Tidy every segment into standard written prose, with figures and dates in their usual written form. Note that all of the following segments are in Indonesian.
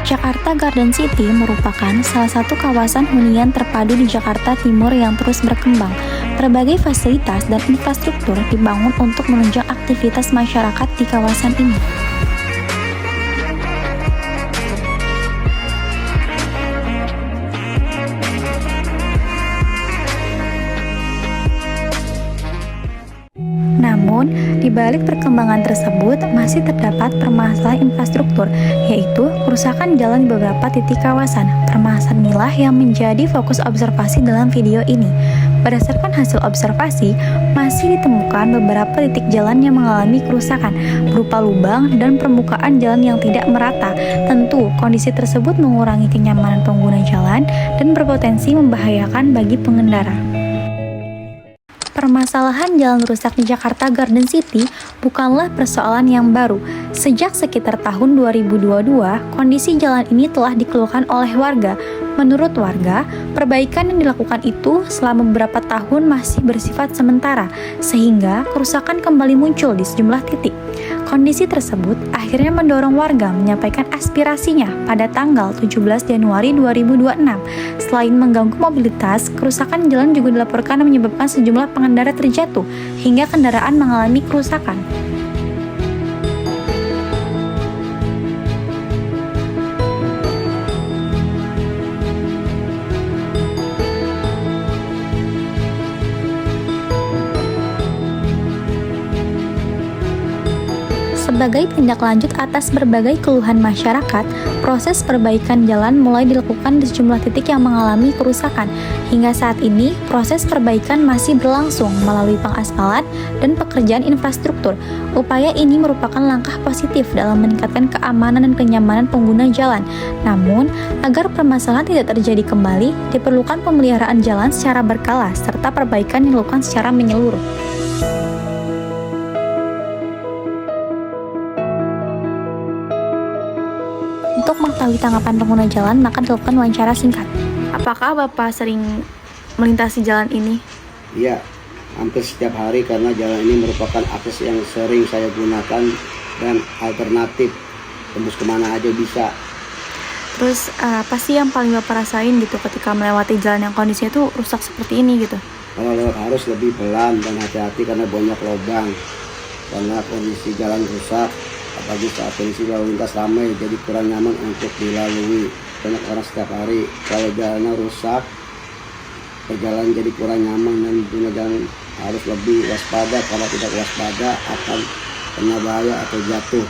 Jakarta Garden City merupakan salah satu kawasan hunian terpadu di Jakarta Timur yang terus berkembang. Berbagai fasilitas dan infrastruktur dibangun untuk menunjang aktivitas masyarakat di kawasan ini. Namun, di balik perkembangan tersebut masih terdapat permasalahan infrastruktur, yaitu kerusakan jalan di beberapa titik kawasan. Permasalahan inilah yang menjadi fokus observasi dalam video ini. Berdasarkan hasil observasi, masih ditemukan beberapa titik jalan yang mengalami kerusakan, berupa lubang dan permukaan jalan yang tidak merata. Tentu, kondisi tersebut mengurangi kenyamanan pengguna jalan dan berpotensi membahayakan bagi pengendara. Permasalahan jalan rusak di Jakarta Garden City bukanlah persoalan yang baru. Sejak sekitar tahun 2022, kondisi jalan ini telah dikeluhkan oleh warga. Menurut warga, perbaikan yang dilakukan itu selama beberapa tahun masih bersifat sementara, sehingga kerusakan kembali muncul di sejumlah titik. Kondisi tersebut akhirnya mendorong warga menyampaikan aspirasinya pada tanggal 17 Januari 2026. Selain mengganggu mobilitas, kerusakan jalan juga dilaporkan menyebabkan sejumlah pengendara terjatuh hingga kendaraan mengalami kerusakan. Sebagai tindak lanjut atas berbagai keluhan masyarakat, proses perbaikan jalan mulai dilakukan di sejumlah titik yang mengalami kerusakan. Hingga saat ini, proses perbaikan masih berlangsung melalui pengaspalan dan pekerjaan infrastruktur. Upaya ini merupakan langkah positif dalam meningkatkan keamanan dan kenyamanan pengguna jalan. Namun, agar permasalahan tidak terjadi kembali, diperlukan pemeliharaan jalan secara berkala serta perbaikan yang dilakukan secara menyeluruh. Untuk mengetahui tanggapan pengguna jalan, maka dilakukan wawancara singkat. Apakah Bapak sering melintasi jalan ini? Iya, hampir setiap hari karena jalan ini merupakan akses yang sering saya gunakan dan alternatif, tembus kemana aja bisa. Terus apa sih yang paling Bapak rasain gitu ketika melewati jalan yang kondisinya tuh rusak seperti ini gitu? Kalau lewat harus lebih pelan dan hati-hati karena banyak lubang. Karena kondisi jalan rusak, apalagi saat kondisi lalu lintas ramai, jadi kurang nyaman untuk dilalui. Banyak orang setiap hari, kalau jalannya rusak, perjalanan jadi kurang nyaman dan pengguna jalan harus lebih waspada. Kalau tidak waspada akan kena bahaya atau jatuh.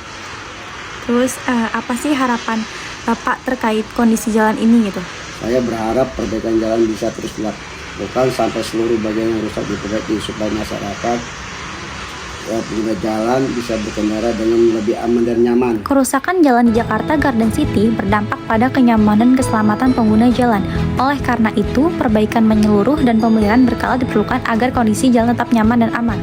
Terus apa sih harapan Bapak terkait kondisi jalan ini gitu? Saya berharap perbaikan jalan bisa terus dilakukan sampai seluruh bagian yang rusak diperbaiki supaya masyarakat pengguna jalan bisa berkendara dengan lebih aman dan nyaman. Kerusakan jalan di Jakarta Garden City berdampak pada kenyamanan dan keselamatan pengguna jalan. Oleh karena itu, perbaikan menyeluruh dan pemeliharaan berkala diperlukan agar kondisi jalan tetap nyaman dan aman.